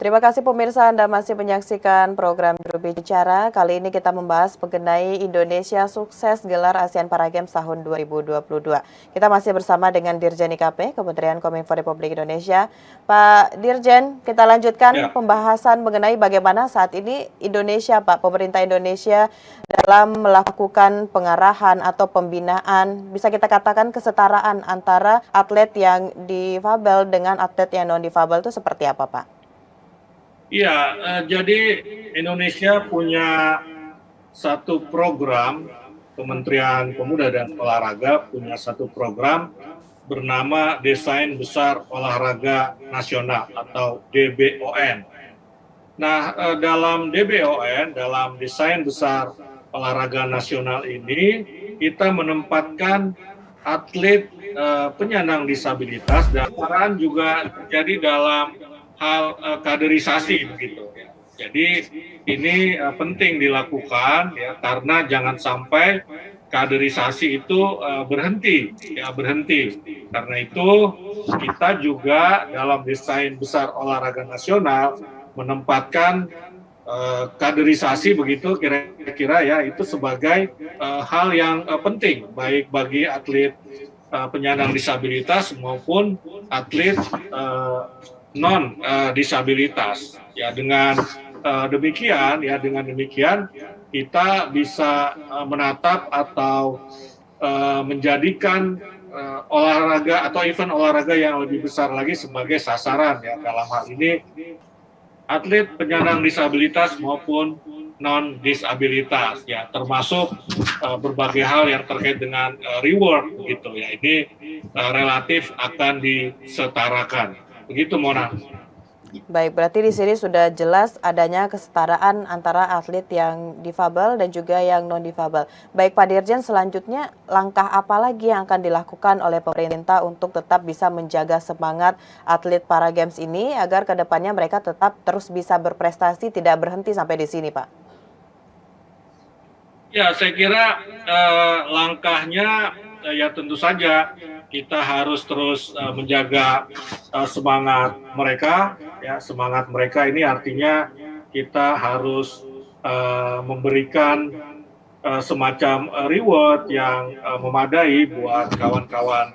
Terima kasih pemirsa, Anda masih menyaksikan program Juru Bicara. Kali ini kita membahas mengenai Indonesia sukses gelar ASEAN Para Games tahun 2022. Kita masih bersama dengan Dirjen IKP, Kementerian Kominfo Republik Indonesia. Pak Dirjen, kita lanjutkan Ya, pembahasan mengenai bagaimana saat ini Indonesia, Pak, pemerintah Indonesia dalam melakukan pengarahan atau pembinaan, bisa kita katakan kesetaraan antara atlet yang difabel dengan atlet yang non-difabel itu seperti apa, Pak? iya. Jadi Indonesia punya satu program, Kementerian Pemuda dan Olahraga punya satu program bernama Desain Besar Olahraga Nasional atau DBON. Nah, dalam DBON, dalam Desain Besar Olahraga Nasional ini, kita menempatkan atlet penyandang disabilitas dan peran juga terjadi dalam hal kaderisasi begitu. Jadi ini penting dilakukan ya karena jangan sampai kaderisasi itu berhenti. Karena itu kita juga dalam desain besar olahraga nasional menempatkan kaderisasi begitu kira-kira ya itu sebagai hal yang penting baik bagi atlet penyandang disabilitas maupun atlet non disabilitas. Ya dengan demikian kita bisa menatap atau menjadikan olahraga atau event olahraga yang lebih besar lagi sebagai sasaran ya dalam hal ini atlet penyandang disabilitas maupun non disabilitas ya termasuk berbagai hal yang terkait dengan reward begitu ya ini relatif akan disetarakan begitu Mona. Baik, berarti di sini sudah jelas adanya kesetaraan antara atlet yang difabel dan juga yang non-difabel. Baik Pak Dirjen, selanjutnya langkah apa lagi yang akan dilakukan oleh pemerintah untuk tetap bisa menjaga semangat atlet para games ini agar kedepannya mereka tetap terus bisa berprestasi, tidak berhenti sampai di sini, Pak? Ya, saya kira langkahnya ya tentu saja kita harus terus menjaga semangat mereka. Ya, semangat mereka ini artinya kita harus memberikan semacam reward yang memadai buat kawan-kawan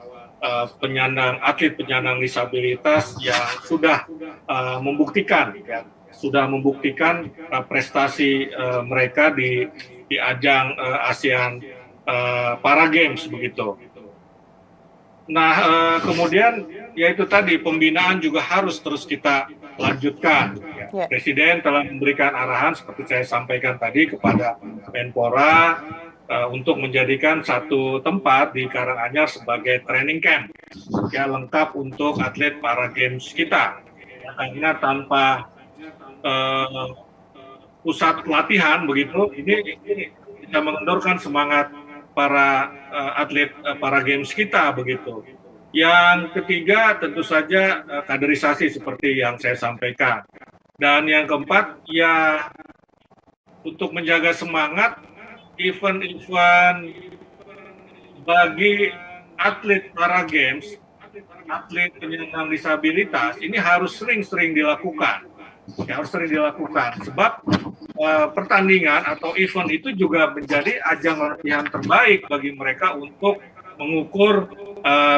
atlet penyandang disabilitas yang sudah membuktikan prestasi mereka di ajang ASEAN Para Games begitu. Nah, kemudian yaitu tadi pembinaan juga harus terus kita lanjutkan. Ya. Presiden telah memberikan arahan seperti saya sampaikan tadi kepada Menpora untuk menjadikan satu tempat di Karanganyar sebagai training camp ya lengkap untuk atlet para games kita. Karena tanpa pusat pelatihan begitu ini bisa mengendorkan semangat para atlet para games kita begitu. Yang ketiga tentu saja kaderisasi seperti yang saya sampaikan. Dan yang keempat ya untuk menjaga semangat event-event bagi atlet para games, atlet penyandang disabilitas ini harus sering-sering dilakukan. Ya, harus sering dilakukan sebab pertandingan atau event itu juga menjadi ajang latihan terbaik bagi mereka untuk mengukur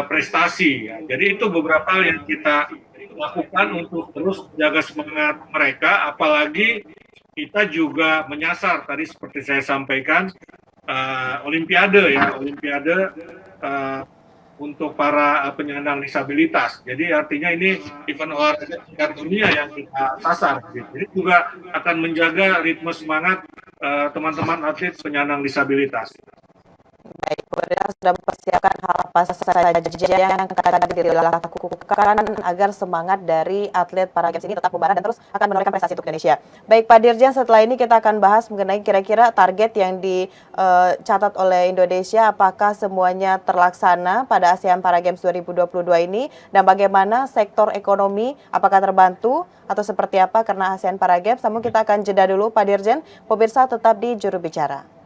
prestasi. Ya. Jadi itu beberapa hal yang kita lakukan untuk terus menjaga semangat mereka, apalagi kita juga menyasar tadi seperti saya sampaikan Olimpiade untuk para penyandang disabilitas. Jadi artinya ini event olahraga tingkat dunia yang kita sasar. Jadi juga akan menjaga ritme semangat teman-teman atlet penyandang disabilitas. Baik, pemerintah sudah mempersiapkan hal apa saja yang akan dilakukan agar semangat dari atlet para games ini tetap membara dan terus akan menorehkan prestasi untuk Indonesia. Baik Pak Dirjen, setelah ini kita akan bahas mengenai kira-kira target yang dicatat oleh Indonesia, apakah semuanya terlaksana pada ASEAN Para Games 2022 ini dan bagaimana sektor ekonomi, apakah terbantu atau seperti apa karena ASEAN Para Games. Namun kita akan jeda dulu Pak Dirjen, pemirsa tetap di Juru Bicara.